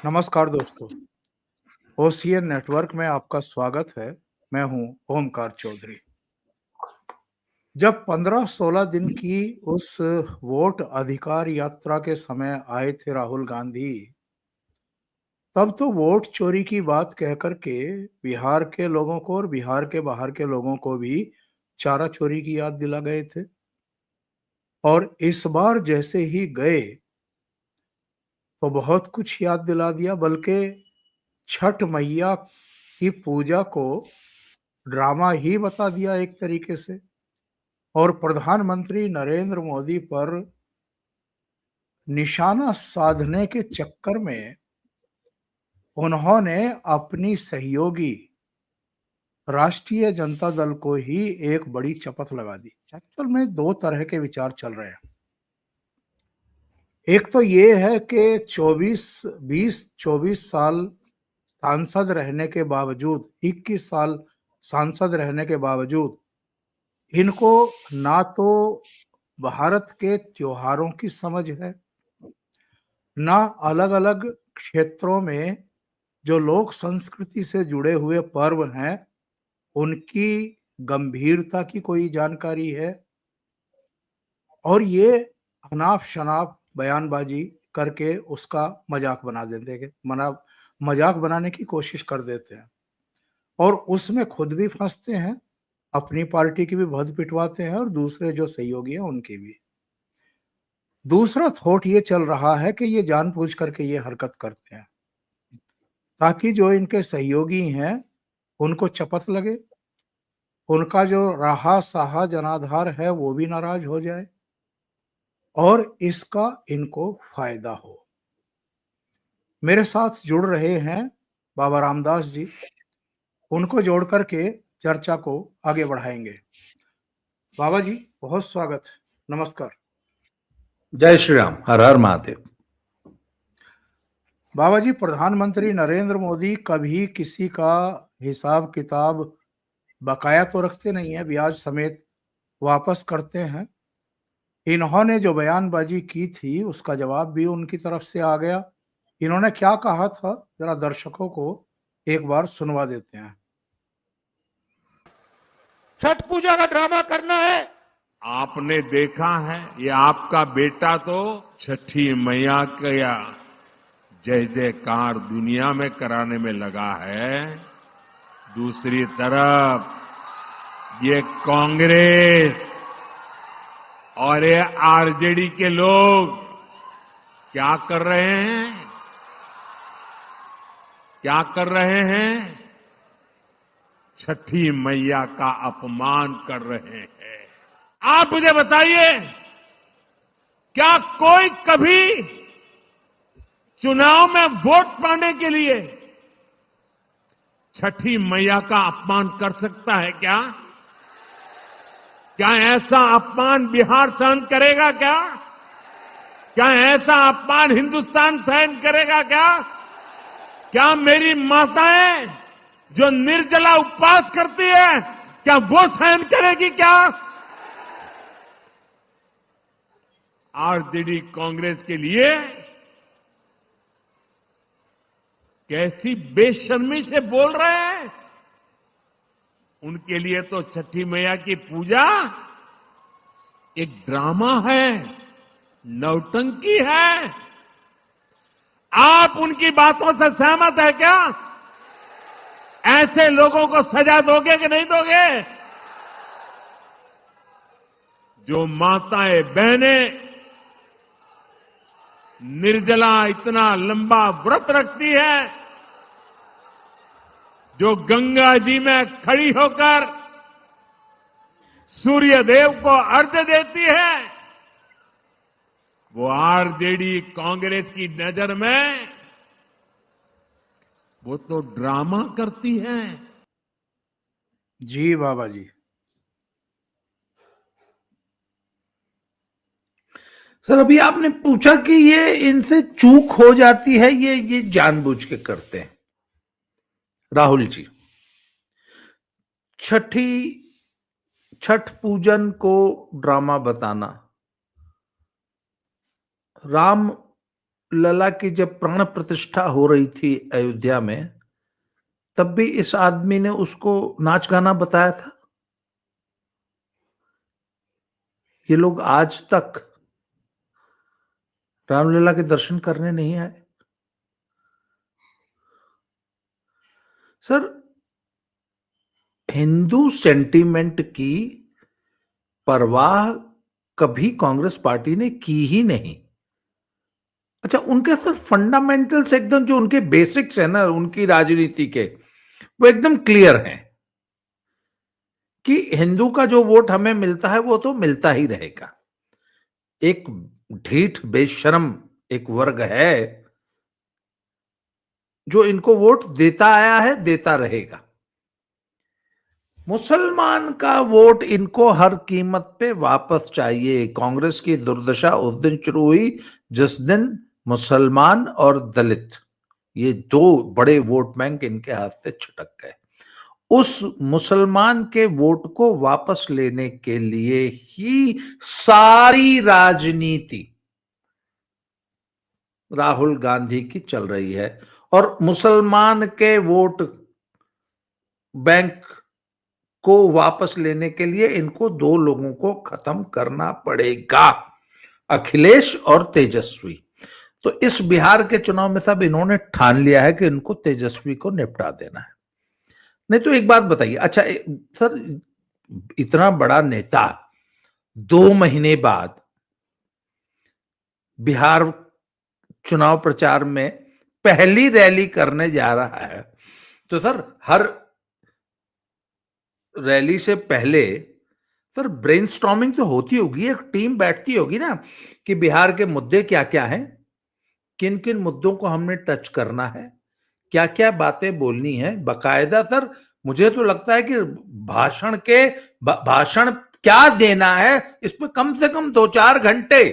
नमस्कार दोस्तों, OCN network में आपका स्वागत है। मैं हूं ओमकार चौधरी। जब 15-16 दिन की उस वोट अधिकार यात्रा के समय आए थे राहुल गांधी, तब तो वोट चोरी की बात कहकर के बिहार के लोगों को और बिहार के बाहर के लोगों को भी चारा चोरी की याद दिला गए थे। और इस बार जैसे ही गए तो बहुत कुछ याद दिला दिया, बल्कि छठ मैया की पूजा को ड्रामा ही बता दिया एक तरीके से। और प्रधानमंत्री नरेंद्र मोदी पर निशाना साधने के चक्कर में उन्होंने अपनी सहयोगी राष्ट्रीय जनता दल को ही एक बड़ी चपत लगा दी। एक्चुअल में दो तरह के विचार चल रहे हैं। एक तो ये है कि 24 साल सांसद रहने के बावजूद, 21 साल सांसद रहने के बावजूद इनको ना तो भारत के त्योहारों की समझ है, ना अलग अलग क्षेत्रों में जो लोक संस्कृति से जुड़े हुए पर्व हैं उनकी गंभीरता की कोई जानकारी है। और ये अनाप शनाप बयानबाजी करके उसका मजाक बना देते हैं, मजाक बनाने की कोशिश कर देते हैं और उसमें खुद भी फंसते हैं, अपनी पार्टी की भी भद पिटवाते हैं और दूसरे जो सहयोगी हैं उनकी भी। दूसरा थॉट ये चल रहा है कि ये जानबूझ करके ये हरकत करते हैं ताकि जो इनके सहयोगी हैं उनको चपत लगे, उनका जो रहा सहा जनाधार है वो भी नाराज हो जाए और इसका इनको फायदा हो। मेरे साथ जुड़ रहे हैं बाबा रामदास जी, उनको जोड़ करके चर्चा को आगे बढ़ाएंगे। बाबा जी बहुत स्वागत, नमस्कार। जय श्री राम, हर हर महादेव। बाबा जी, प्रधानमंत्री नरेंद्र मोदी कभी किसी का हिसाब किताब बकाया तो रखते नहीं है, ब्याज समेत वापस करते हैं। इन्होंने जो बयानबाजी की थी उसका जवाब भी उनकी तरफ से आ गया। इन्होंने क्या कहा था जरा दर्शकों को एक बार सुनवा देते हैं। छठ पूजा का ड्रामा करना है। आपने देखा है, ये आपका बेटा तो छठी मैया का जय जयकार दुनिया में कराने में लगा है। दूसरी तरफ ये कांग्रेस और ये आरजेडी के लोग क्या कर रहे हैं? क्या कर रहे हैं? छठी मैया का अपमान कर रहे हैं। आप मुझे बताइए, क्या कोई कभी चुनाव में वोट पाने के लिए छठी मैया का अपमान कर सकता है क्या? क्या ऐसा अपमान बिहार सहन करेगा क्या? क्या ऐसा अपमान हिंदुस्तान सहन करेगा क्या? क्या मेरी माताएं जो निर्जला उपवास करती है, क्या वो सहन करेगी क्या? आरजेडी कांग्रेस के लिए कैसी बेशर्मी से बोल रहे हैं। उनके लिए तो छठी मैया की पूजा एक ड्रामा है, नौटंकी है। आप उनकी बातों से सहमत है क्या? ऐसे लोगों को सजा दोगे कि नहीं दोगे? जो माताएं बहनें निर्जला इतना लंबा व्रत रखती है, जो गंगा जी में खड़ी होकर सूर्य देव को अर्घ्य देती है, वो आरजेडी कांग्रेस की नजर में वो तो ड्रामा करती है। जी बाबा जी। सर, अभी आपने पूछा कि ये इनसे चूक हो जाती है, ये जानबूझ के करते हैं। राहुल जी, छठ पूजन को ड्रामा बताना, राम लला की जब प्राण प्रतिष्ठा हो रही थी अयोध्या में, तब भी इस आदमी ने उसको नाच गाना बताया था। ये लोग आज तक रामलला के दर्शन करने नहीं आए। सर, हिंदू सेंटीमेंट की परवाह कभी कांग्रेस पार्टी ने की ही नहीं। अच्छा, उनके सर फंडामेंटल्स एकदम, जो उनके बेसिक्स है ना उनकी राजनीति के, वो एकदम क्लियर हैं कि हिंदू का जो वोट हमें मिलता है वो तो मिलता ही रहेगा। एक ढीठ बेशरम एक वर्ग है जो इनको वोट देता आया है, देता रहेगा। मुसलमान का वोट इनको हर कीमत पे वापस चाहिए। कांग्रेस की दुर्दशा उस दिन शुरू हुई जिस दिन मुसलमान और दलित, ये दो बड़े वोट बैंक इनके हाथ से छिटक गए। उस मुसलमान के वोट को वापस लेने के लिए ही सारी राजनीति राहुल गांधी की चल रही है। और मुसलमान के वोट बैंक को वापस लेने के लिए इनको दो लोगों को खत्म करना पड़ेगा, अखिलेश और तेजस्वी। तो इस बिहार के चुनाव में सब इन्होंने ठान लिया है कि इनको तेजस्वी को निपटा देना है। नहीं तो एक बात बताइए, अच्छा सर, इतना बड़ा नेता 2 महीने बाद बिहार चुनाव प्रचार में पहली रैली करने जा रहा है, तो सर हर रैली से पहले सर ब्रेनस्टॉर्मिंग तो होती होगी, एक टीम बैठती होगी ना कि बिहार के मुद्दे क्या क्या हैं, किन किन मुद्दों को हमने टच करना है, क्या क्या बातें बोलनी है बकायदा। सर मुझे तो लगता है कि भाषण क्या देना है, इस पर कम से कम 2-4 घंटे।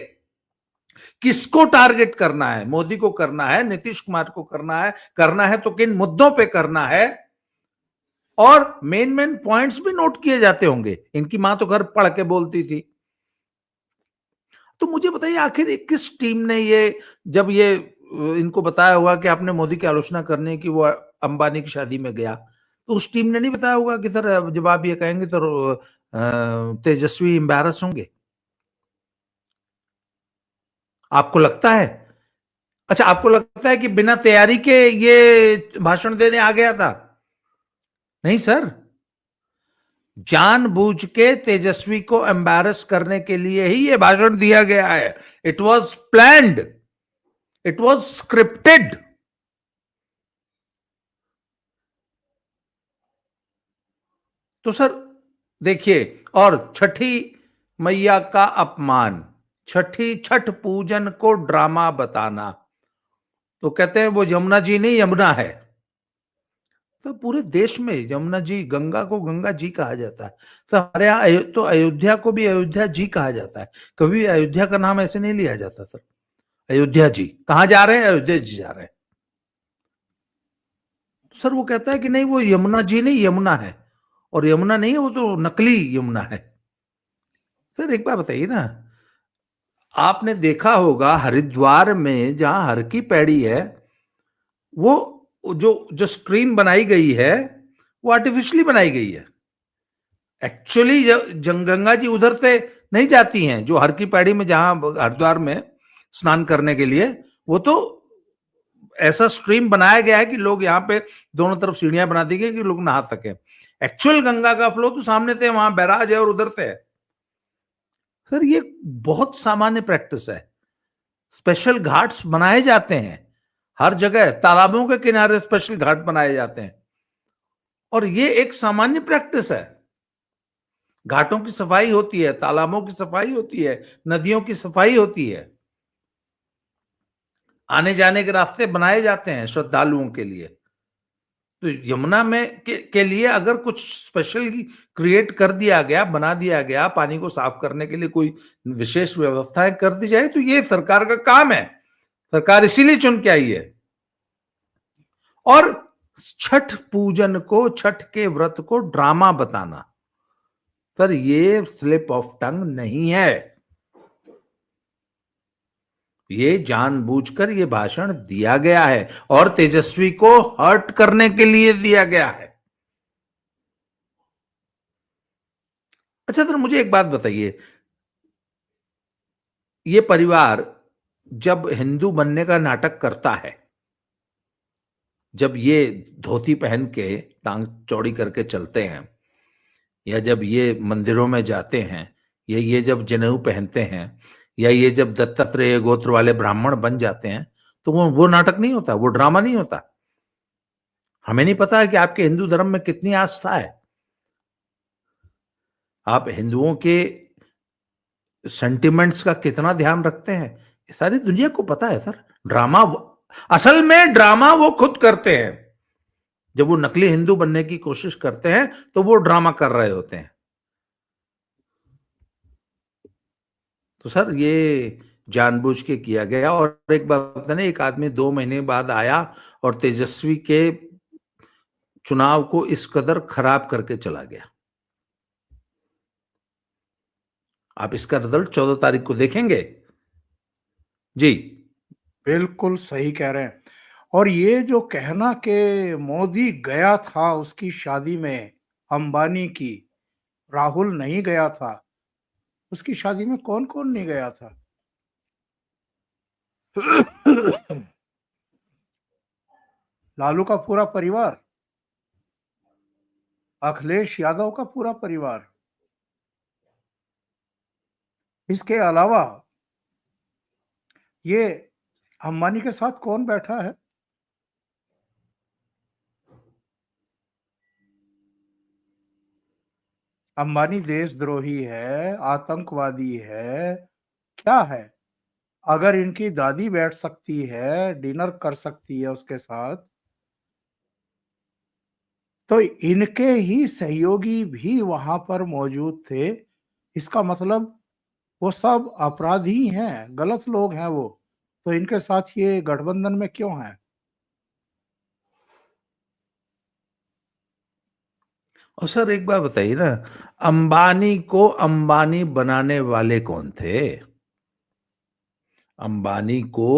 किसको टारगेट करना है, मोदी को करना है, नीतीश कुमार को करना है तो किन मुद्दों पे करना है, और मेन पॉइंट्स भी नोट किए जाते होंगे। इनकी मां तो घर पढ़ के बोलती थी। तो मुझे बताइए आखिर किस टीम ने जब ये इनको बताया होगा कि आपने मोदी की आलोचना करने की, वो अंबानी की शादी में गया, तो उस टीम ने नहीं बताया होगा कि सर जब आप ये कहेंगे तो तेजस्वी एम्बैरस होंगे? आपको लगता है? अच्छा, आपको लगता है कि बिना तैयारी के ये भाषण देने आ गया था? नहीं सर, जानबूझ के तेजस्वी को एम्बैरस करने के लिए ही ये भाषण दिया गया है। It was planned, it was scripted. तो सर देखिए, और छठी मैया का अपमान, छठ पूजन को ड्रामा बताना, तो कहते हैं वो यमुना जी नहीं यमुना है। तो पूरे देश में यमुना जी, गंगा को गंगा जी कहा जाता है। तो हमारे यहाँ तो अयोध्या को भी अयोध्या जी कहा जाता है। कभी अयोध्या का नाम ऐसे नहीं लिया जाता सर। अयोध्या जी कहां जा रहे हैं? अयोध्या जी जा रहे हैं। सर वो कहता है कि नहीं वो यमुना जी नहीं यमुना है, और यमुना नहीं है, वो तो नकली यमुना है। सर एक बात बताइए ना, आपने देखा होगा हरिद्वार में जहां हर की पैड़ी है, वो जो स्ट्रीम बनाई गई है वो आर्टिफिशियली बनाई गई है। एक्चुअली गंगा जी उधर से नहीं जाती हैं, जो हर की पैड़ी में जहां हरिद्वार में स्नान करने के लिए, वो तो ऐसा स्ट्रीम बनाया गया है कि लोग यहाँ पे दोनों तरफ सीढ़ियां बना दी गई कि लोग नहा सके। एक्चुअल गंगा का फ्लो तो सामने से वहां बैराज है और उधर से है। सर ये बहुत सामान्य प्रैक्टिस है। स्पेशल घाट्स बनाए जाते हैं हर जगह, तालाबों के किनारे स्पेशल घाट बनाए जाते हैं, और ये एक सामान्य प्रैक्टिस है। घाटों की सफाई होती है, तालाबों की सफाई होती है, नदियों की सफाई होती है, आने जाने के रास्ते बनाए जाते हैं श्रद्धालुओं के लिए। तो यमुना में के लिए अगर कुछ स्पेशल क्रिएट कर दिया गया, बना दिया गया, पानी को साफ करने के लिए कोई विशेष व्यवस्थाएं कर दी जाए, तो ये सरकार का काम है। सरकार इसीलिए चुन के आई है। और छठ पूजन को, छठ के व्रत को ड्रामा बताना, सर ये स्लिप ऑफ टंग नहीं है। ये जानबूझकर ये भाषण दिया गया है और तेजस्वी को हर्ट करने के लिए दिया गया है। अच्छा सर, मुझे एक बात बताइए, ये परिवार जब हिंदू बनने का नाटक करता है, जब ये धोती पहन के टांग चौड़ी करके चलते हैं, या जब ये मंदिरों में जाते हैं, या ये जब जनेऊ पहनते हैं, या ये जब दत्तात्रेय गोत्र वाले ब्राह्मण बन जाते हैं, तो वो नाटक नहीं होता, वो ड्रामा नहीं होता। हमें नहीं पता है कि आपके हिंदू धर्म में कितनी आस्था है, आप हिंदुओं के सेंटिमेंट्स का कितना ध्यान रखते हैं, ये सारी दुनिया को पता है सर। ड्रामा, असल में ड्रामा वो खुद करते हैं। जब वो नकली हिंदू बनने की कोशिश करते हैं तो वो ड्रामा कर रहे होते हैं। तो सर ये जानबूझ के किया गया। और एक बात बताने, एक आदमी 2 महीने बाद आया और तेजस्वी के चुनाव को इस कदर खराब करके चला गया। आप इसका रिजल्ट 14 तारीख को देखेंगे। जी बिल्कुल सही कह रहे हैं। और ये जो कहना कि मोदी गया था उसकी शादी में अंबानी की, राहुल नहीं गया था, उसकी शादी में कौन कौन नहीं गया था? लालू का पूरा परिवार, अखिलेश यादव का पूरा परिवार, इसके अलावा ये अंबानी के साथ कौन बैठा है? अंबानी देशद्रोही है, आतंकवादी है, क्या है? अगर इनकी दादी बैठ सकती है, डिनर कर सकती है उसके साथ, तो इनके ही सहयोगी भी वहां पर मौजूद थे। इसका मतलब वो सब अपराधी हैं, गलत लोग हैं वो, तो इनके साथ ये गठबंधन में क्यों है? और सर एक बात बताइए ना, अंबानी को अंबानी बनाने वाले कौन थे? अंबानी को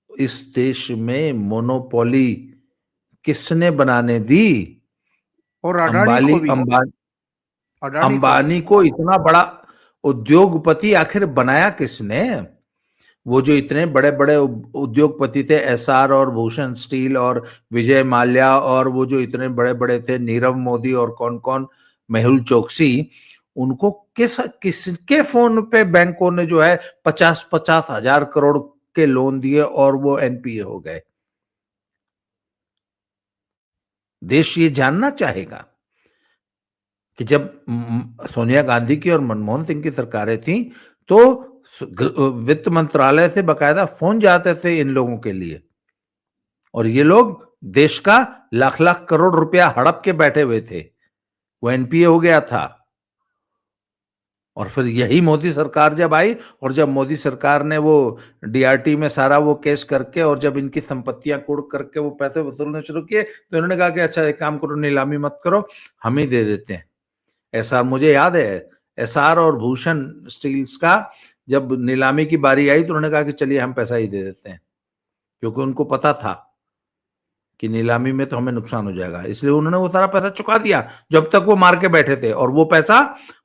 इस देश में मोनोपोली किसने बनाने दी? और अडानी अंबानी को भी, अंबानी अडानी को भी। अंबानी को इतना बड़ा उद्योगपति आखिर बनाया किसने? वो जो इतने बड़े बड़े उद्योगपति थे, एसआर और भूषण स्टील और विजय माल्या, और वो जो इतने बड़े बड़े थे नीरव मोदी और कौन कौन, मेहुल चोकसी, उनको किसके फोन पे बैंकों ने जो है 50-50 हजार करोड़ के लोन दिए और वो एनपीए हो गए? देश ये जानना चाहेगा कि जब सोनिया गांधी की और मनमोहन सिंह की सरकारें थी तो वित्त मंत्रालय से बकायदा फोन जाते थे इन लोगों के लिए, और ये लोग देश का लाख लाख करोड़ रुपया हड़प के बैठे हुए थे। वो एनपीए हो गया था। और फिर यही मोदी सरकार जब आई, और जब मोदी सरकार ने वो डीआरटी में सारा वो केस करके, और जब इनकी संपत्तियां कुड़ करके वो पैसे वसूलने शुरू किए, तो इन्होंने कहा कि अच्छा एक काम करो, नीलामी मत करो, हम ही दे देते हैं। एसआर, मुझे याद है एसआर और भूषण स्टील्स का जब नीलामी की बारी आई तो उन्होंने कहा कि चलिए हम पैसा ही दे देते हैं, क्योंकि उनको पता था कि नीलामी में तो हमें नुकसान हो जाएगा, इसलिए उन्होंने वो सारा पैसा चुका दिया जब तक वो मार के बैठे थे। और वो पैसा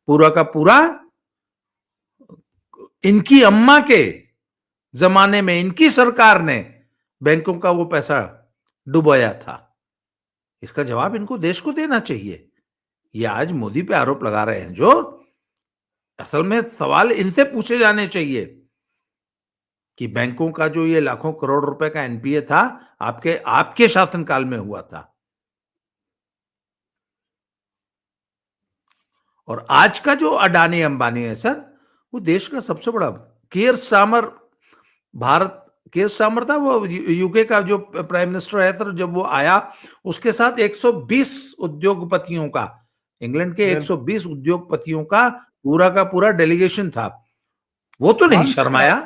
पूरा का पूरा इनकी अम्मा के जमाने में इनकी सरकार ने बैंकों का वो पैसा डुबोया था। इसका जवाब इनको देश को देना चाहिए। ये आज मोदी पे आरोप लगा रहे हैं, जो असल में सवाल इनसे पूछे जाने चाहिए कि बैंकों का जो ये लाखों करोड़ रुपए का एनपीए था, आपके शासनकाल में हुआ था। और आज का जो अडानी अंबानी है सर, वो देश का सबसे बड़ा, केयर स्टार्मर था वो यूके का जो प्राइम मिनिस्टर है सर, जब वो आया उसके साथ 120 उद्योगपतियों का, इंग्लैंड के 120 उद्योगपतियों का पूरा डेलीगेशन था। वो तो नहीं शर्माया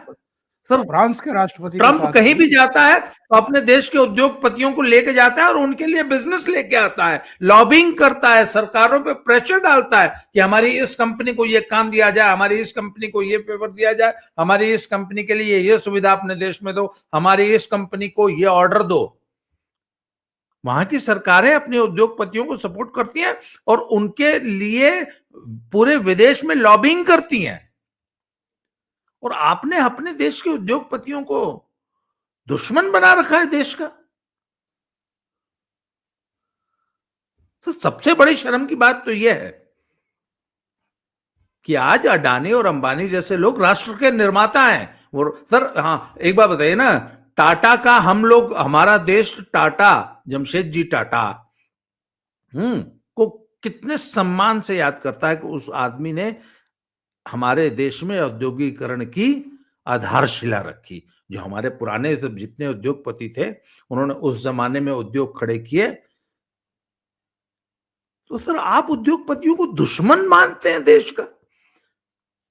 सर फ्रांस के राष्ट्रपति के ट्रंप साथ कहीं हुई। भी जाता है तो अपने देश के उद्योगपतियों को लेके जाता है और उनके लिए बिजनेस लेके आता है, लॉबिंग करता है, सरकारों पे प्रेशर डालता है कि हमारी इस कंपनी को ये काम दिया जाए, हमारी इस कंपनी को ये फेवर दिया जाए, हमारी इस कंपनी के लिए ये सुविधा अपने देश में दो, हमारी इस कंपनी को ये ऑर्डर दो। वहां की सरकारें अपने उद्योगपतियों को सपोर्ट करती हैं और उनके लिए पूरे विदेश में लॉबिंग करती हैं। और आपने अपने देश के उद्योगपतियों को दुश्मन बना रखा है देश का। तो सबसे बड़ी शर्म की बात तो यह है कि आज अडानी और अंबानी जैसे लोग राष्ट्र के निर्माता हैं। वो सर, हाँ एक बात बताइए ना, टाटा का हम लोग, हमारा देश टाटा, जमशेद जी टाटा को कितने सम्मान से याद करता है कि उस आदमी ने हमारे देश में औद्योगिकरण की आधारशिला रखी। जो हमारे पुराने जितने उद्योगपति थे उन्होंने उस जमाने में उद्योग खड़े किए। तो सर आप उद्योगपतियों को दुश्मन मानते हैं देश का।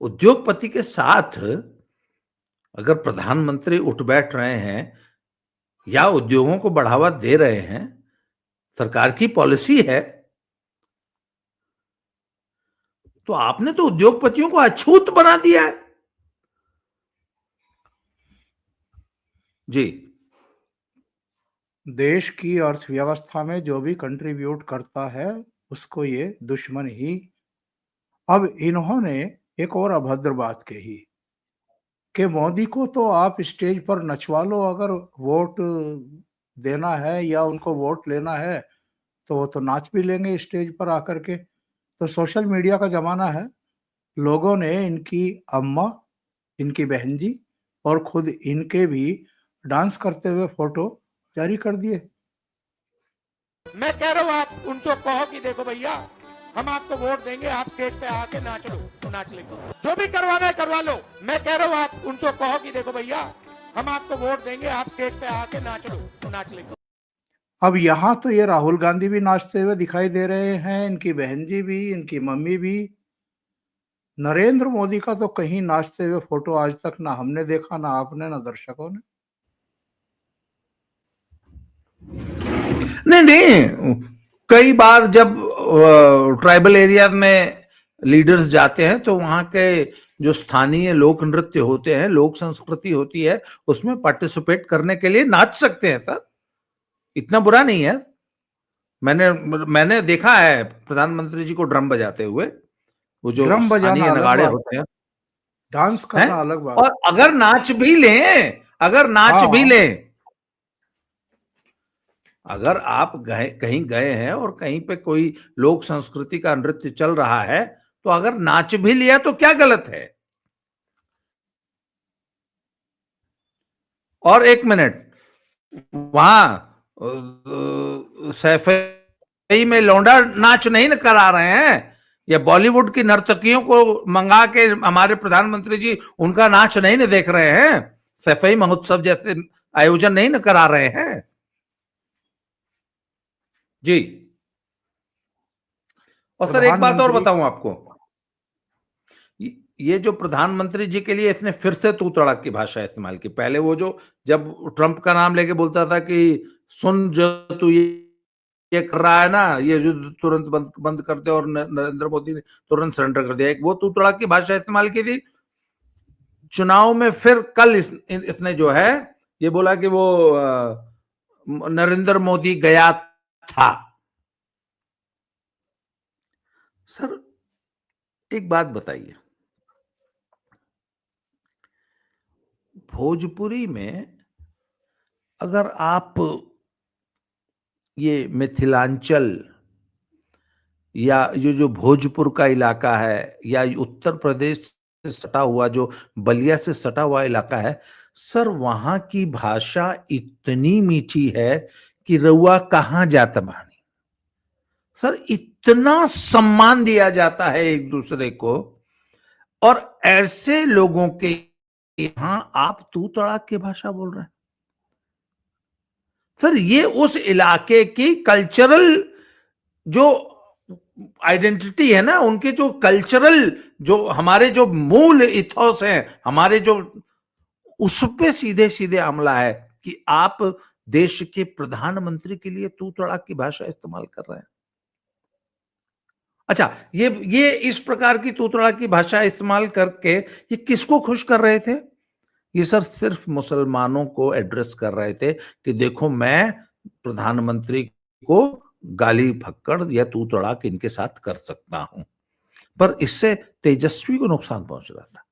उद्योगपति के साथ अगर प्रधानमंत्री उठ बैठ रहे हैं या उद्योगों को बढ़ावा दे रहे हैं, सरकार की पॉलिसी है, तो आपने तो उद्योगपतियों को अछूत बना दिया है। जी, देश की अर्थव्यवस्था में जो भी कंट्रीब्यूट करता है उसको ये दुश्मन ही। अब इन्होंने एक और अभद्र बात कही कि मोदी को तो आप स्टेज पर नचवा लो, अगर वोट देना है या उनको वोट लेना है तो वो तो नाच भी लेंगे स्टेज पर आकर के। तो सोशल मीडिया का जमाना है, लोगों ने इनकी अम्मा, इनकी बहन जी और खुद इनके भी डांस करते हुए फोटो जारी कर दिए। मैं कह रहा हूं आप उनको कहो कि देखो भैया हम आपको वोट देंगे, आप स्टेज पे आके नाच लो तो नाच लेंगे, जो भी करवाना है करवा लो। मैं कह रहा हूं आप उनको कहो कि देखो भैया हम आपको वोट देंगे, आप स्टेज पे आके नाच लो तो नाच लेंगे। अब यहाँ तो ये राहुल गांधी भी नाचते हुए दिखाई दे रहे हैं, इनकी बहन जी भी, इनकी मम्मी भी। नरेंद्र मोदी का तो कहीं नाचते हुए फोटो आज तक ना हमने देखा, ना आपने, ना दर्शकों ने। नहीं, कई बार जब ट्राइबल एरिया में लीडर्स जाते हैं तो वहां के जो स्थानीय लोक नृत्य होते हैं, लोक संस्कृति होती है, उसमें पार्टिसिपेट करने के लिए नाच सकते हैं सर, इतना बुरा नहीं है। मैंने देखा है प्रधानमंत्री जी को ड्रम बजाते हुए, वो जो ड्रम बजाना स्थानीय अलग नगाड़े बात होते हैं, डांस करना अलग बात। और अगर नाच भी लें, अगर आप कहीं गए हैं और कहीं पे कोई लोक संस्कृति का नृत्य चल रहा है तो अगर नाच भी लिया तो क्या गलत है। और एक मिनट, वहां सैफई में लौंडा नाच नहीं करा रहे हैं, या बॉलीवुड की नर्तकियों को मंगा के हमारे प्रधानमंत्री जी उनका नाच नहीं न देख रहे हैं, सैफई महोत्सव जैसे आयोजन नहीं न करा रहे हैं। जी, और सर एक बात और बताऊं आपको, ये जो प्रधानमंत्री जी के लिए इसने फिर से तू तड़क की भाषा इस्तेमाल की। पहले वो जो जब ट्रंप का नाम लेके बोलता था कि सुन जो तू ये कर रहा है ना, ये जो तुरंत बंद कर दे, और नरेंद्र मोदी ने तुरंत सरेंडर कर दिया, एक वो तू तड़क की भाषा इस्तेमाल की थी। चुनाव में फिर कल इसने जो है ये बोला कि वो नरेंद्र मोदी गया था। सर एक बात बताइए, भोजपुरी में अगर आप ये मिथिलांचल या ये जो भोजपुर का इलाका है या उत्तर प्रदेश से सटा हुआ जो बलिया से सटा हुआ इलाका है, सर वहां की भाषा इतनी मीठी है कि रउआ कहां जाता बानी। सर इतना सम्मान दिया जाता है एक दूसरे को, और ऐसे लोगों के यहां आप तू तड़ाक की भाषा बोल रहे हैं। सर ये उस इलाके की कल्चरल जो आइडेंटिटी है ना, उनके जो कल्चरल, जो हमारे जो मूल इथोस हैं, हमारे जो उस पे सीधे सीधे हमला है कि आप देश के प्रधानमंत्री के लिए तू तड़ाक की भाषा इस्तेमाल कर रहे हैं। अच्छा, ये इस प्रकार की तू तड़ाक की भाषा इस्तेमाल करके ये किसको खुश कर रहे थे? ये सर सिर्फ मुसलमानों को एड्रेस कर रहे थे कि देखो मैं प्रधानमंत्री को गाली फक्कड़ या तू तड़ाक इनके साथ कर सकता हूं, पर इससे तेजस्वी को नुकसान पहुंच रहा था।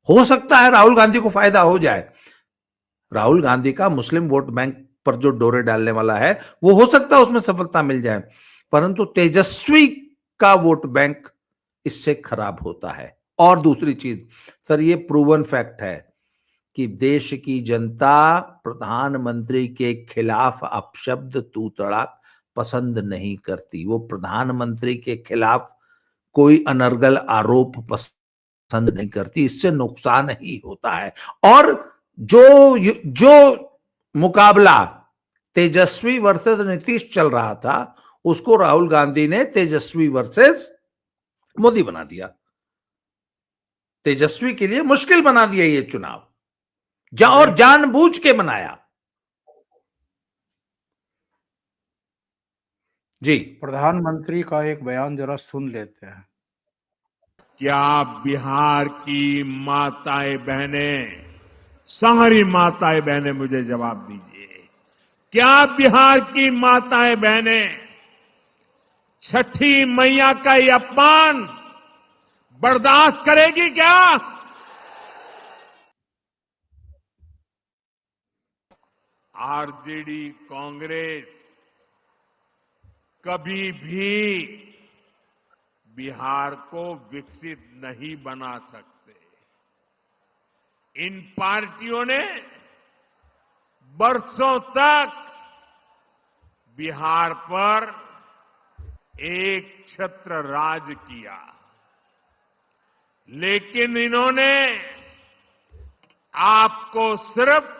हो सकता है राहुल गांधी को फायदा हो जाए, राहुल गांधी का मुस्लिम वोट बैंक पर जो डोरे डालने वाला है वो हो सकता है उसमें सफलता मिल जाए, परंतु तेजस्वी का वोट बैंक इससे खराब होता है। और दूसरी चीज सर, ये प्रूवन फैक्ट है कि देश की जनता प्रधानमंत्री के खिलाफ अपशब्द तू तड़ाक पसंद नहीं करती। वो प्रधानमंत्री के खिलाफ कोई अनर्गल आरोप पसंद नहीं करती, इससे नुकसान ही होता है। और जो मुकाबला तेजस्वी वर्सेस नीतीश चल रहा था उसको राहुल गांधी ने तेजस्वी वर्सेस मोदी बना दिया। तेजस्वी के लिए मुश्किल बना दिया ये चुनाव, और जानबूझ के बनाया। जी, प्रधानमंत्री का एक बयान जरा सुन लेते हैं। क्या बिहार की माताएं बहनें, सारी माताएं बहनें मुझे जवाब दीजिए, क्या बिहार की माताएं बहनें छठी मैया का ये अपमान बर्दाश्त करेगी क्या? आरजेडी कांग्रेस कभी भी बिहार को विकसित नहीं बना सकते। इन पार्टियों ने बरसों तक बिहार पर एक छत्र राज किया, लेकिन इन्होंने आपको सिर्फ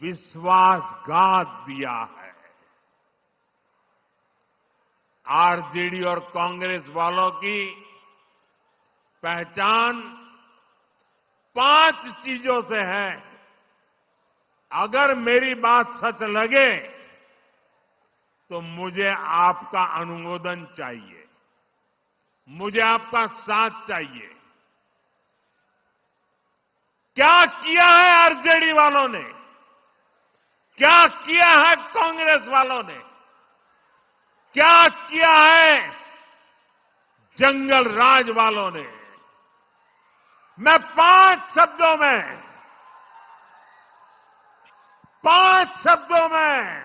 विश्वासघात दिया है। आरजेडी और कांग्रेस वालों की पहचान 5 चीजों से है। अगर मेरी बात सच लगे तो मुझे आपका अनुमोदन चाहिए, मुझे आपका साथ चाहिए। क्या किया है आरजेडी वालों ने, क्या किया है कांग्रेस वालों ने, क्या किया है जंगल राज वालों ने? मैं 5 शब्दों में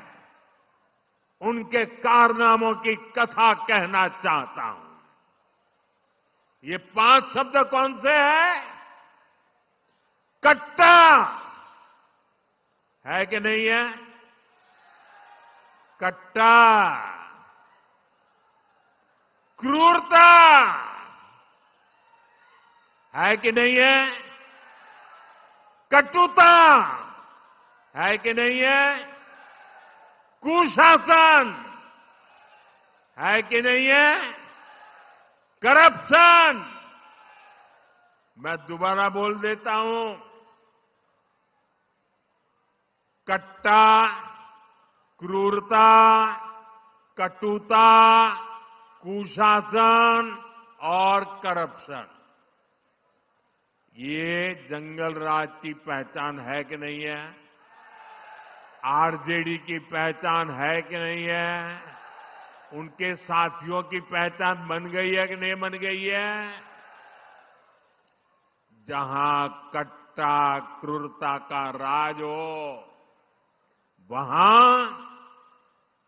उनके कारनामों की कथा कहना चाहता हूं। ये 5 शब्द कौन से हैं? कट्टा है कि नहीं है? कट्टा, क्रूरता है कि नहीं है? कटुता है कि नहीं है? कुशासन है कि नहीं है? करप्शन, मैं दोबारा बोल देता हूं, कट्टा, क्रूरता, कटुता, कुशासन और करप्शन, ये जंगल राज की पहचान है कि नहीं है? आरजेडी की पहचान है कि नहीं है? उनके साथियों की पहचान बन गई है कि नहीं बन गई है? जहां कट्टा क्रूरता का राज हो वहां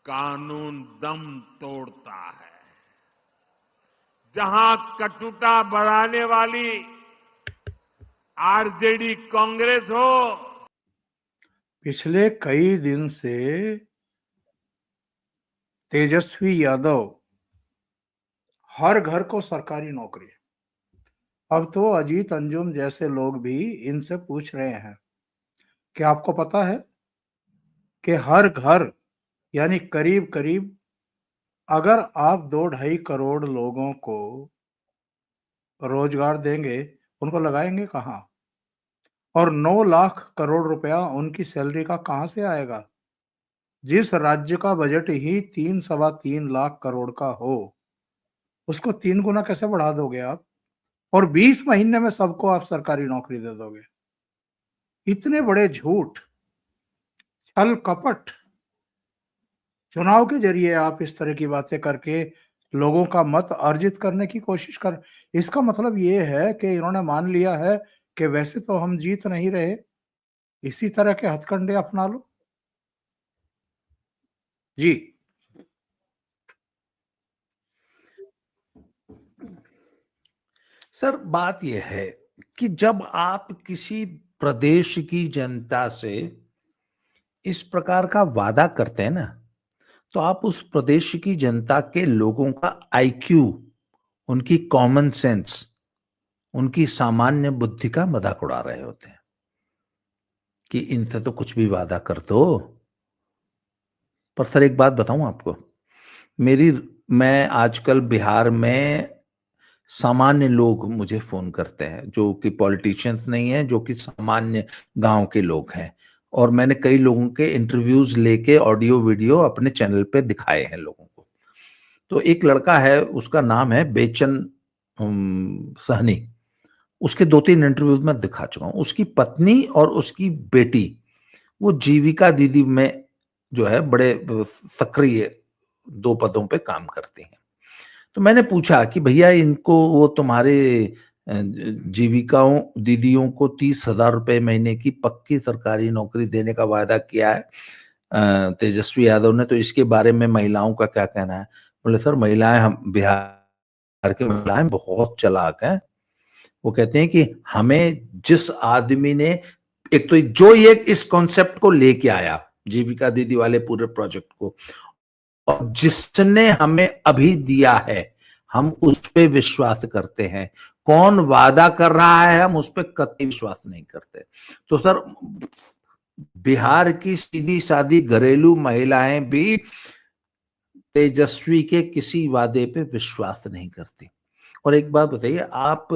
कानून दम तोड़ता है। जहां कटुता बढ़ाने वाली आरजेडी कांग्रेस हो, पिछले कई दिन से तेजस्वी यादव हर घर को सरकारी नौकरी, अब तो अजीत अंजुम जैसे लोग भी इनसे पूछ रहे हैं कि आपको पता है कि हर घर यानी करीब करीब अगर आप 2-2.5 करोड़ लोगों को रोजगार देंगे, उनको लगाएंगे कहां? और 9 लाख करोड़ रुपया उनकी सैलरी का कहां से आएगा? जिस राज्य का बजट ही 3-3.25 लाख करोड़ का हो, उसको 3 गुना कैसे बढ़ा दोगे आप? और 20 महीने में सबको आप सरकारी नौकरी दे दोगे। इतने बड़े झूठ, छल कपट, चुनाव के जरिए आप इस तरह की बातें करके लोगों का मत अर्जित करने की कोशिश कर, इसका मतलब ये है कि इन्होंने मान लिया है कि वैसे तो हम जीत नहीं रहे, इसी तरह के हथकंडे अपना लो। जी। सर बात यह है कि जब आप किसी प्रदेश की जनता से इस प्रकार का वादा करते हैं ना, तो आप उस प्रदेश की जनता के लोगों का आईक्यू, उनकी कॉमन सेंस, उनकी सामान्य बुद्धि का मजाक उड़ा रहे होते हैं कि इनसे तो कुछ भी वादा कर दो। पर सर एक बात बताऊं आपको, मैं आजकल बिहार में सामान्य लोग मुझे फोन करते हैं जो कि पॉलिटिशियंस नहीं है, जो कि सामान्य गांव के लोग हैं, और मैंने कई लोगों के इंटरव्यूज लेके ऑडियो वीडियो अपने चैनल पे दिखाए हैं लोगों को। तो एक लड़का है, उसका नाम है बेचन सहनी, उसके 2-3 इंटरव्यूज में दिखा चुका हूं। उसकी पत्नी और उसकी बेटी वो जीविका दीदी में जो है बड़े सक्रिय 2 पदों पे काम करती हैं। तो मैंने पूछा कि भैया इनको, वो तुम्हारे जीविकाओं दीदियों को 30,000 रुपए महीने की पक्की सरकारी नौकरी देने का वादा किया है तेजस्वी यादव ने, तो इसके बारे में महिलाओं का क्या कहना है? बोले सर महिलाएं, हम बिहार की महिलाएं बहुत चालाक हैं। वो कहते हैं कि हमें जिस आदमी ने, एक तो जो ये इस कॉन्सेप्ट को लेके आया जीविका दीदी वाले पूरे प्रोजेक्ट को, और जिसने हमें अभी दिया है हम उस पे विश्वास करते हैं। कौन वादा कर रहा है हम उस पे कतई विश्वास नहीं करते। तो सर बिहार की सीधी सादी घरेलू महिलाएं भी तेजस्वी के किसी वादे पे विश्वास नहीं करती। और एक बात बताइए, आप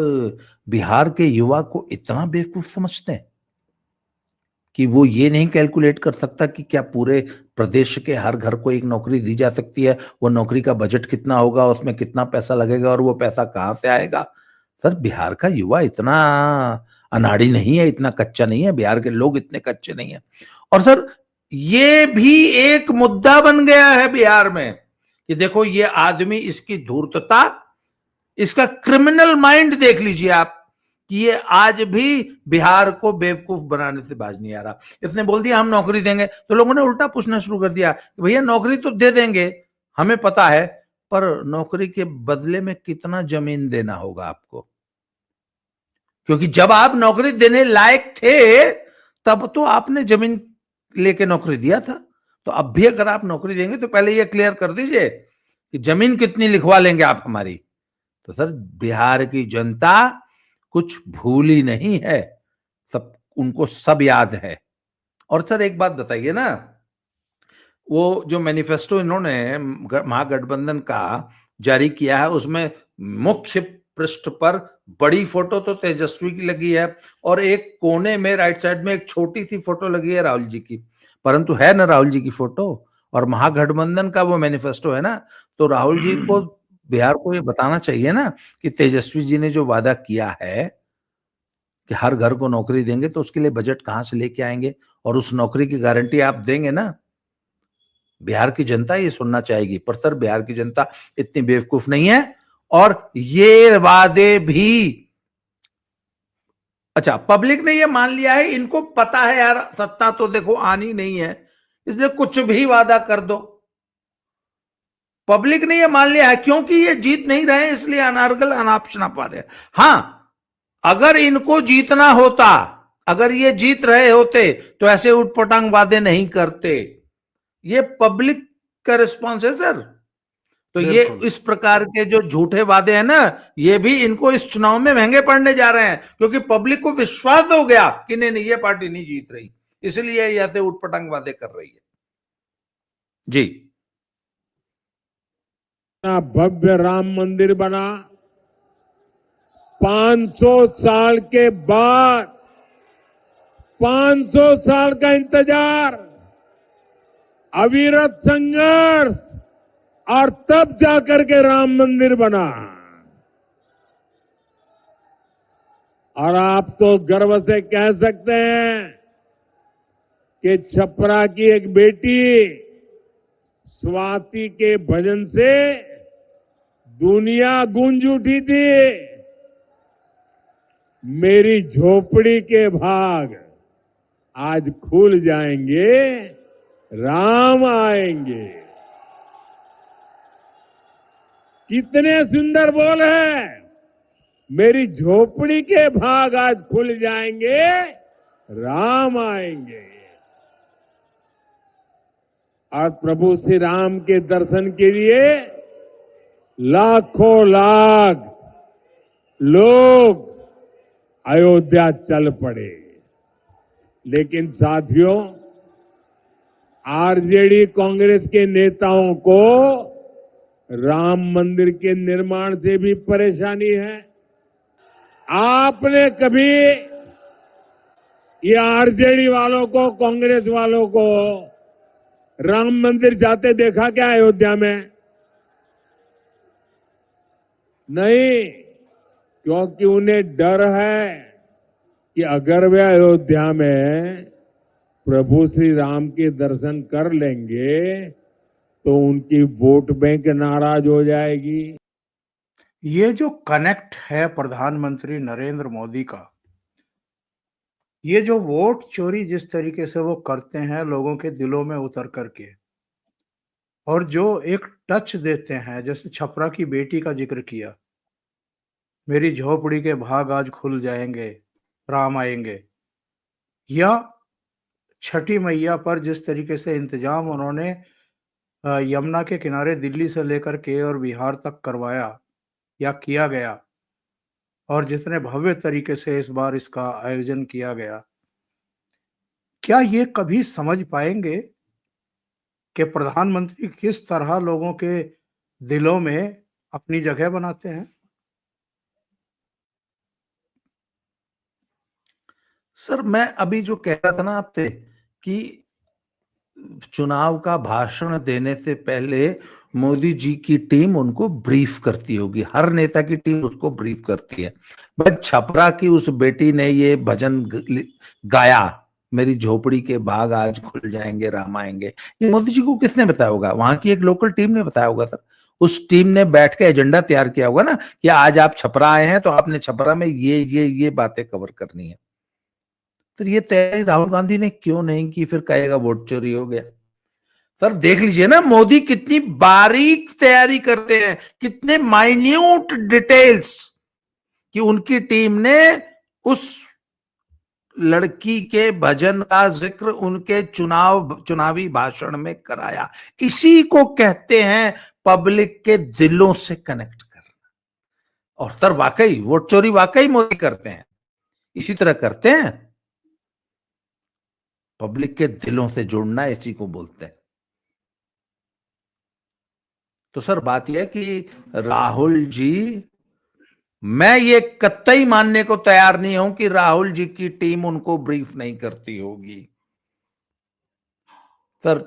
बिहार के युवा को इतना बेवकूफ समझते हैं कि वो ये नहीं कैलकुलेट कर सकता कि क्या पूरे प्रदेश के हर घर को एक नौकरी दी जा सकती है, वो नौकरी का बजट कितना होगा, उसमें कितना पैसा लगेगा और वो पैसा कहां से आएगा? सर बिहार का युवा इतना अनाड़ी नहीं है, इतना कच्चा नहीं है, बिहार के लोग इतने कच्चे नहीं है। और सर ये भी एक मुद्दा बन गया है बिहार में कि देखो ये आदमी, इसकी धूर्तता, इसका क्रिमिनल माइंड देख लीजिए आप, कि ये आज भी बिहार को बेवकूफ बनाने से बाज नहीं आ रहा। इसने बोल दिया हम नौकरी देंगे, तो लोगों ने उल्टा पूछना शुरू कर दिया कि भैया नौकरी तो दे देंगे, हमें पता है, पर नौकरी के बदले में कितना जमीन देना होगा आपको? क्योंकि जब आप नौकरी देने लायक थे तब तो आपने जमीन लेके नौकरी दिया था। तो अब भी अगर आप नौकरी देंगे तो पहले ये क्लियर कर दीजिए कि जमीन कितनी लिखवा लेंगे आप हमारी। तो सर बिहार की जनता कुछ भूली नहीं है, सब, उनको सब याद है। और सर एक बात बताइए ना, वो जो मैनिफेस्टो इन्होंने महागठबंधन का जारी किया है, उसमें मुख्य पृष्ठ पर बड़ी फोटो तो तेजस्वी की लगी है और एक कोने में राइट साइड में एक छोटी सी फोटो लगी है राहुल जी की, परंतु है ना राहुल जी की फोटो और महागठबंधन का वो मैनिफेस्टो है ना, तो राहुल जी को, बिहार को ये बताना चाहिए ना कि तेजस्वी जी ने जो वादा किया है कि हर घर को नौकरी देंगे, तो उसके लिए बजट कहां से लेके आएंगे और उस नौकरी की गारंटी आप देंगे ना। बिहार की जनता ये सुनना चाहेगी। पर सर बिहार की जनता इतनी बेवकूफ नहीं है और ये वादे भी, अच्छा पब्लिक ने ये मान लिया है, इनको पता है यार सत्ता तो देखो आनी नहीं है, इसलिए कुछ भी वादा कर दो। पब्लिक ने ये मान लिया है क्योंकि ये जीत नहीं रहे इसलिए अनारगल अनाप शनाप वादे। हां, अगर इनको जीतना होता, अगर ये जीत रहे होते तो ऐसे उटपटांग वादे नहीं करते। ये पब्लिक का रिस्पॉन्स है सर। तो ये इस प्रकार के जो झूठे वादे हैं ना, ये भी इनको इस चुनाव में महंगे पड़ने जा रहे हैं, क्योंकि पब्लिक को विश्वास हो गया कि नहीं ये पार्टी नहीं जीत रही, इसलिए ये ऐसे उटपटांग वादे कर रही है। जी। भव्य राम मंदिर बना, 500 साल के बाद 500 साल का इंतजार, अविरत संघर्ष, और तब जाकर के राम मंदिर बना। और आप तो गर्व से कह सकते हैं कि छपरा की एक बेटी स्वाति के भजन से दुनिया गूंज उठी थी। मेरी झोपड़ी के भाग आज खुल जाएंगे, राम आएंगे। कितने सुंदर बोल है, मेरी झोपड़ी के भाग आज खुल जाएंगे, राम आएंगे। और प्रभु श्री राम के दर्शन के लिए लाखों लाख लोग अयोध्या चल पड़े। लेकिन साथियों, आरजेडी कांग्रेस के नेताओं को राम मंदिर के निर्माण से भी परेशानी है। आपने कभी ये आरजेडी वालों को, कांग्रेस वालों को राम मंदिर जाते देखा क्या अयोध्या में? नहीं, क्योंकि उन्हें डर है कि अगर वे अयोध्या में प्रभु श्री राम के दर्शन कर लेंगे तो उनकी वोट बैंक नाराज हो जाएगी। ये जो कनेक्ट है प्रधानमंत्री नरेंद्र मोदी का, ये जो वोट चोरी जिस तरीके से वो करते हैं लोगों के दिलों में उतर करके, और जो एक टच देते हैं, जैसे छपरा की बेटी का जिक्र किया, मेरी झोपड़ी के भाग आज खुल जाएंगे, राम आएंगे, या छठी मैया पर जिस तरीके से इंतजाम उन्होंने यमुना के किनारे दिल्ली से लेकर के और बिहार तक करवाया या किया गया, और जितने भव्य तरीके से इस बार इसका आयोजन किया गया, क्या ये कभी समझ पाएंगे कि प्रधानमंत्री किस तरह लोगों के दिलों में अपनी जगह बनाते हैं? सर, मैं अभी जो कह रहा था ना आपसे कि चुनाव का भाषण देने से पहले मोदी जी की टीम उनको ब्रीफ करती होगी, हर नेता की टीम उसको ब्रीफ करती है। भाई, छपरा की उस बेटी ने ये भजन गाया, मेरी झोपड़ी के भाग आज खुल जाएंगे, राम आएंगे, ये मोदी जी को किसने बताया होगा? वहां की एक लोकल टीम ने बताया होगा सर। उस टीम ने बैठ के एजेंडा तैयार किया होगा ना कि आज आप छपरा आए हैं तो आपने छपरा में ये बातें कवर करनी है। तो ये तैयारी राहुल गांधी ने क्यों नहीं की? फिर कहेगा वोट चोरी हो गया। सर देख लीजिए ना, मोदी कितनी बारीक तैयारी करते हैं, कितने माइन्यूट डिटेल्स कि उनकी टीम ने उस लड़की के भजन का जिक्र उनके चुनावी भाषण में कराया। इसी को कहते हैं पब्लिक के दिलों से कनेक्ट करना। और सर वाकई वोट चोरी वाकई मोदी करते हैं, इसी तरह करते हैं। पब्लिक के दिलों से जुड़ना इसी को बोलते हैं। तो सर बात यह कि राहुल जी, मैं ये कतई मानने को तैयार नहीं हूं कि राहुल जी की टीम उनको ब्रीफ नहीं करती होगी। सर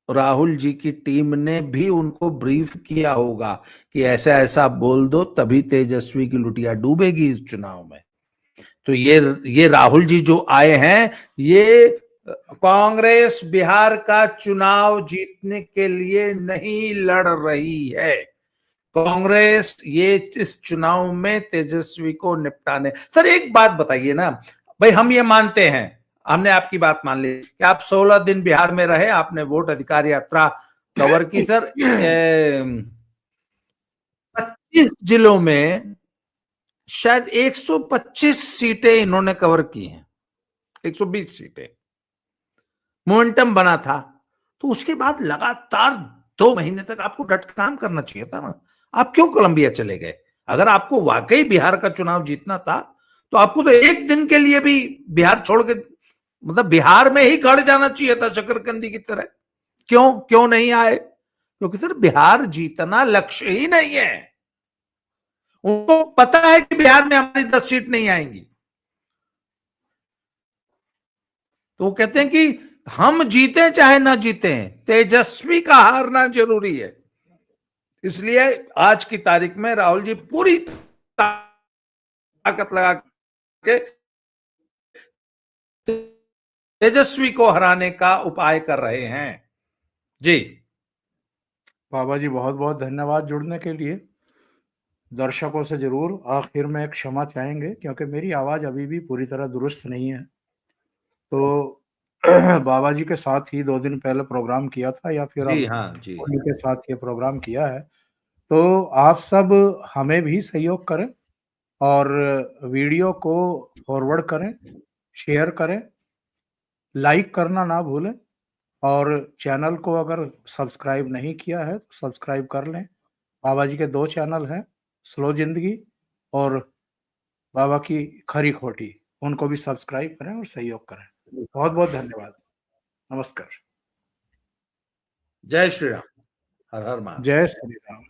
राहुल जी की टीम ने भी उनको ब्रीफ किया होगा कि ऐसा ऐसा बोल दो तभी तेजस्वी की लुटिया डूबेगी इस चुनाव में। तो ये राहुल जी जो आए हैं, ये कांग्रेस बिहार का चुनाव जीतने के लिए नहीं लड़ रही है। कांग्रेस ये इस चुनाव में तेजस्वी को निपटाने। सर एक बात बताइए ना भाई, हम ये मानते हैं, हमने आपकी बात मान ली कि आप 16 दिन बिहार में रहे, आपने वोट अधिकार यात्रा कवर की। सर 25 जिलों में शायद 125 सीटें इन्होंने कवर की हैं, 120 सीटें मोमेंटम बना था। तो उसके बाद लगातार 2 महीने तक आपको डट काम करना चाहिए था ना। आप क्यों कोलंबिया चले गए? अगर आपको वाकई बिहार का चुनाव जीतना था तो आपको तो एक दिन के लिए भी बिहार छोड़ के, मतलब बिहार में ही गड़ जाना चाहिए था शकरकंदी की तरह। क्यों नहीं आए? क्योंकि सर बिहार जीतना लक्ष्य ही नहीं है। उनको पता है कि बिहार में हमारी 10 सीट नहीं आएंगी। तो वो कहते हैं कि हम जीते चाहे ना जीते, तेजस्वी का हारना जरूरी है। इसलिए आज की तारीख में राहुल जी पूरी ताकत लगा के तेजस्वी को हराने का उपाय कर रहे हैं। जी बाबा जी बहुत बहुत धन्यवाद जुड़ने के लिए। दर्शकों से जरूर आखिर में क्षमा चाहेंगे क्योंकि मेरी आवाज अभी भी पूरी तरह दुरुस्त नहीं है। तो बाबा जी के साथ ही 2 दिन पहले प्रोग्राम किया था या फिर अब जी हाँ जी उन्हीं के साथ ये प्रोग्राम किया है। तो आप सब हमें भी सहयोग करें और वीडियो को फॉरवर्ड करें, शेयर करें, लाइक करना ना भूलें और चैनल को अगर सब्सक्राइब नहीं किया है तो सब्सक्राइब कर लें। बाबा जी के 2 चैनल हैं, स्लो जिंदगी और बाबा की खरी खोटी, उनको भी सब्सक्राइब करें और सहयोग करें। बहुत बहुत धन्यवाद। नमस्कार। जय श्री राम। हर हर महादेव। जय श्री राम।